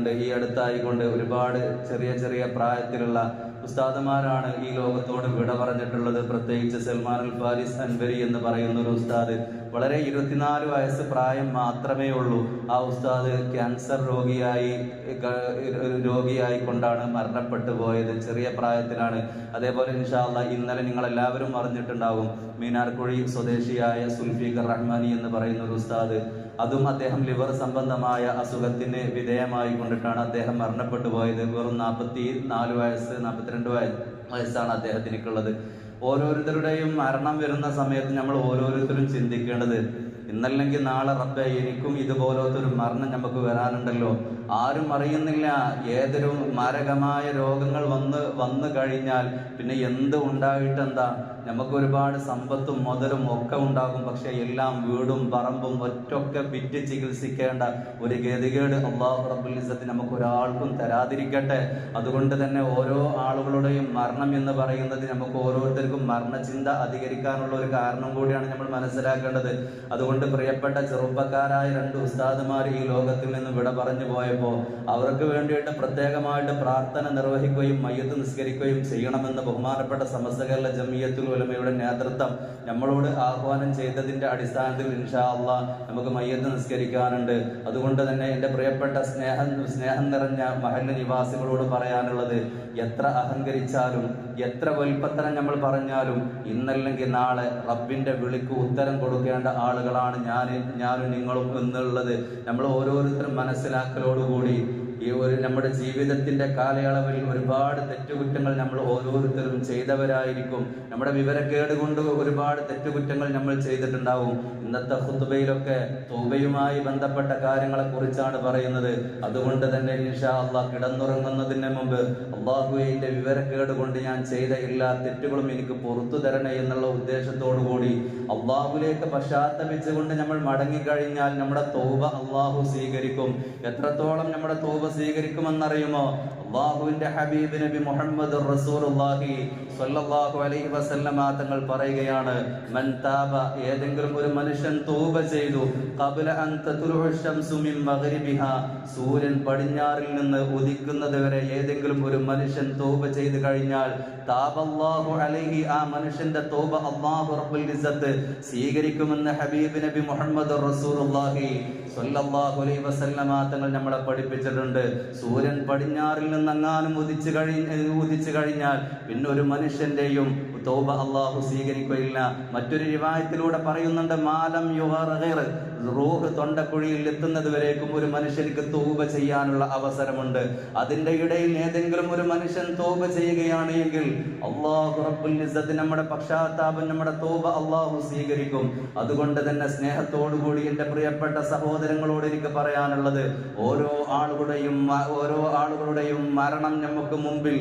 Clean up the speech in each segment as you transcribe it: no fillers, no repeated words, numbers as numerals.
ഉണ്ടായിട്ടുണ്ട്. ഈ അടുത്തായിക്കൊണ്ട് ഒരുപാട് ചെറിയ ചെറിയ പ്രായത്തിലുള്ള ഉസ്താദുമാരാണ് ഈ ലോകത്തോട് വിട പറഞ്ഞിട്ടുള്ളത്. പ്രത്യേകിച്ച് സൽമാൻ അൽ ഫാരിസ് അൻവരി എന്ന് പറയുന്ന ഒരു ഉസ്താദ്, വളരെ 24 വയസ്സ് പ്രായം മാത്രമേ ഉള്ളൂ. ആ ഉസ്താദ് ക്യാൻസർ രോഗിയായി കൊണ്ടാണ് മരണപ്പെട്ടു പോയത്. ചെറിയ പ്രായത്തിലാണ്. അതേപോലെ ഇൻഷാ അല്ലാഹ് ഇന്നലെ നിങ്ങൾ എല്ലാവരും അറിഞ്ഞിട്ടുണ്ടാകും, മീനാർക്കുഴി സ്വദേശിയായ സുൽഫീഖർ റഹ്മാനി എന്ന് പറയുന്ന ഒരു ഉസ്താദ്, അതും അദ്ദേഹം ലിവർ സംബന്ധമായ അസുഖത്തിന് വിധേയമായി കൊണ്ടിട്ടാണ് അദ്ദേഹം മരണപ്പെട്ടു പോയത്. വെറും 42 വയസ്സാണ് അദ്ദേഹത്തിനുള്ളത്. ഓരോരുത്തരുടെയും മരണം വരുന്ന സമയത്ത് നമ്മൾ ഓരോരുത്തരും ചിന്തിക്കേണ്ടത്, ഇന്നല്ലെങ്കിൽ നാളെ റബ്ബേ എനിക്കും ഇതുപോലത്തെ ഒരു മരണം നമുക്ക് വരാനുണ്ടല്ലോ. ആരും അറിയുന്നില്ല. ഏതൊരു മാരകമായ രോഗങ്ങൾ വന്നു കഴിഞ്ഞാൽ പിന്നെ എന്ത് ഉണ്ടായിട്ടെന്താ, നമുക്ക് ഒരുപാട് സമ്പത്തും മുതലും ഒക്കെ ഉണ്ടാകും. പക്ഷെ എല്ലാം വീടും പറമ്പും ഒറ്റൊക്കെ വിറ്റ് ചികിത്സിക്കേണ്ട ഒരു ഗതികേട് അല്ലാഹു റബ്ബുൽ ഇസ്സത്ത് നമുക്ക് ഒരാൾക്കും തരാതിരിക്കട്ടെ. അതുകൊണ്ട് തന്നെ ഓരോ ആളുകളുടെയും മരണം എന്ന് പറയുന്നത് നമുക്ക് ഓരോരുത്തർക്കും മരണചിന്ത അധികരിക്കാനുള്ള ഒരു കാരണം കൂടിയാണ് നമ്മൾ മനസ്സിലാക്കേണ്ടത്. അതുകൊണ്ട് പ്രിയപ്പെട്ട ചെറുപ്പക്കാരായ 2 ഉസ്താദുമാർ ഈ ലോകത്തിൽ നിന്ന് വിട പറഞ്ഞു പോയപ്പോൾ അവർക്ക് വേണ്ടിയിട്ട് പ്രത്യേകമായിട്ട് പ്രാർത്ഥന നിർവഹിക്കുകയും മയ്യത്ത് നിസ്കരിക്കുകയും ചെയ്യണമെന്ന് ബഹുമാനപ്പെട്ട സമസ്ത കേരള ജമിയത്തുൽ ഉലമയുടെ നേതൃത്വം നമ്മളോട് ആഹ്വാനം ചെയ്തതിന്റെ അടിസ്ഥാനത്തിൽ ഇൻഷാ അല്ലാഹ് നമുക്ക് മയ്യത്ത് നിസ്കരിക്കാനുണ്ട്. അതുകൊണ്ട് തന്നെ എൻ്റെ പ്രിയപ്പെട്ട സ്നേഹം നിറഞ്ഞ മഹല്ല് നിവാസികളോട് പറയാനുള്ളത്, എത്ര അഹങ്കരിച്ചാലും എത്ര വൽപ്പത്തരം നമ്മൾ പറഞ്ഞാലും ഇന്നല്ലെങ്കിൽ നാളെ റബ്ബിന്റെ വിളിക്ക് ഉത്തരം കൊടുക്കേണ്ട ആളുകളാണ് ഞാനും നിങ്ങളും എന്നുള്ളത് നമ്മൾ ഓരോരുത്തരും മനസ്സിലാക്കലോടുകൂടി ഈ നമ്മുടെ ജീവിതത്തിന്റെ കാലയളവിൽ ഒരുപാട് തെറ്റുകുറ്റങ്ങൾ നമ്മൾ ഓരോരുത്തരും ചെയ്തവരായിരിക്കും. നമ്മുടെ വിവരക്കേട് കൊണ്ട് ഒരുപാട് തെറ്റുകുറ്റങ്ങൾ നമ്മൾ ചെയ്തിട്ടുണ്ടാവും. ഇന്നത്തെ ഖുതുബയിലൊക്കെ തൗബയുമായി ബന്ധപ്പെട്ട കാര്യങ്ങളെ കുറിച്ചാണ് പറയുന്നത്. അതുകൊണ്ട് തന്നെ ഇൻഷാ അല്ലാഹ് കിടന്നുറങ്ങുന്നതിന് മുമ്പ് അല്ലാഹുവിന്റെ വിവരക്കേട് കൊണ്ട് ഞാൻ ചെയ്ത എല്ലാ തെറ്റുകളും എനിക്ക് പുറത്തു തരണേ എന്നുള്ള ഉദ്ദേശത്തോടു കൂടി അല്ലാഹുവിലേക്ക് പശ്ചാത്തപിച്ചുകൊണ്ട് നമ്മൾ മടങ്ങിക്കഴിഞ്ഞാൽ നമ്മുടെ തൗബ അല്ലാഹു സ്വീകരിക്കും. എത്രത്തോളം നമ്മുടെ തൗബ സ്വീകരിക്കുമെന്നറിയുമോ? അല്ലാഹുവിന്റെ ഹബീബ് നബി മുഹമ്മദ് റസൂലുള്ളാഹി സ്വല്ലല്ലാഹു അലൈഹി വസല്ലമ തങ്ങൾ പറയുകയാണ്, മൻ താബ, ഏതെങ്കിലും ഒരു മനുഷ്യൻ തൗബ ചെയ്തു, ഖബല അൻ തത്ലുഉ ശംസു മിൻ മഗ്രിബിഹാ, സൂര്യൻ പടിഞ്ഞാറിൽ നിന്ന് ഉദിക്കുന്നത് വരെ ഏതെങ്കിലും ഒരു മനുഷ്യൻ തൗബ ചെയ്തു കഴിഞ്ഞാൽ താബല്ലാഹു അലൈഹി, ആ മനുഷ്യന്റെ തൗബ അല്ലാഹു റബ്ബുൽ ഇസ്സത്ത് സ്വീകരിക്കുമെന്ന് ഹബീബ് നബി മുഹമ്മദ് റസൂലുള്ളാഹി സ്വല്ലല്ലാഹു അലൈഹി വസല്ലമ തങ്ങൾ നമ്മളെ പഠിപ്പിച്ചിട്ടുണ്ട്. സൂര്യൻ പടിഞ്ഞാറിൽ നിന്നെങ്ങാനും ഉദിച്ചു കഴിഞ്ഞാൽ പിന്നെ ഒരു മനുഷ്യന്റെയും തൗബ അല്ലാഹു സ്വീകരിക്കുകയില്ല. മറ്റൊരു റിവായത്തിലൂടെ പറയുന്നുണ്ട്, മാലം യുഗർഗിർ, റൂഹ് തൊണ്ടക്കുഴിയിൽ എത്തുന്നത് വരേക്കും ഒരു മനുഷ്യർക്ക് തൗബ ചെയ്യാനുള്ള അവസരമുണ്ട്. അതിന്റെ ഇടയിൽ ഏതെങ്കിലും ഒരു മനുഷ്യൻ തൗബ ചെയ്യുകയാണെങ്കിൽ അല്ലാഹു റബ്ബുൽ ഇസ്സത്ത് നമ്മുടെ പക്ഷാതാപം, നമ്മുടെ തൗബ അല്ലാഹു സ്വീകരിക്കും. അതുകൊണ്ട് തന്നെ സ്നേഹത്തോടുകൂടി എൻ്റെ പ്രിയപ്പെട്ട സഹോദരങ്ങളോട് എനിക്ക് പറയാനുള്ളത്, ഓരോ ആളുകളുടെയും മരണം നമുക്ക് മുമ്പിൽ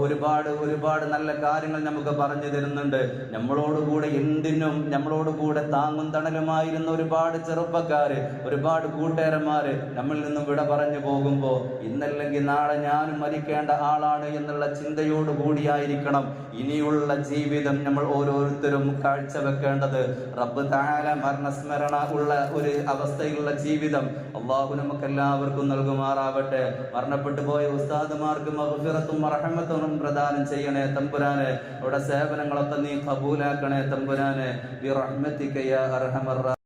ഒരുപാട് നല്ല കാര്യങ്ങൾ നമുക്ക് പറഞ്ഞു തരുന്നുണ്ട്. നമ്മളോടുകൂടെ എന്തിനും നമ്മളോടുകൂടെ താങ്ങും തണലുമായിരുന്ന ഒരുപാട് ചെറുപ്പക്കാര്, ഒരുപാട് കൂട്ടുകാരന്മാര് നമ്മിൽ നിന്നും വിട പറഞ്ഞു പോകുമ്പോൾ ഇന്നല്ലെങ്കിൽ നാളെ ഞാനും മരിക്കേണ്ട ആളാണ് എന്നുള്ള ചിന്തയോടുകൂടിയായിരിക്കണം ഇനിയുള്ള ജീവിതം നമ്മൾ ഓരോരുത്തരും കാഴ്ചവെക്കേണ്ടത്. റബ്ബ് തആല മരണസ്മരണ ഉള്ള ഒരു അവസ്ഥയിലുള്ള ജീവിതം അല്ലാഹു നമുക്കെല്ലാവർക്കും നൽകുമാറാവട്ടെ. മരണപ്പെട്ടു പോയ ഉസ്താദുമാർക്ക് മഗ്ഫിറത്തും റഹ്മത്തും പ്രദാനം ചെയ്യണേ തമ്പുരാനെ. അവിടെ സേവനങ്ങളൊക്കെ നീ ഖബൂലാക്കണേ തമ്പുരാനെ. ബിറഹ്മതിക യാ അർഹമർ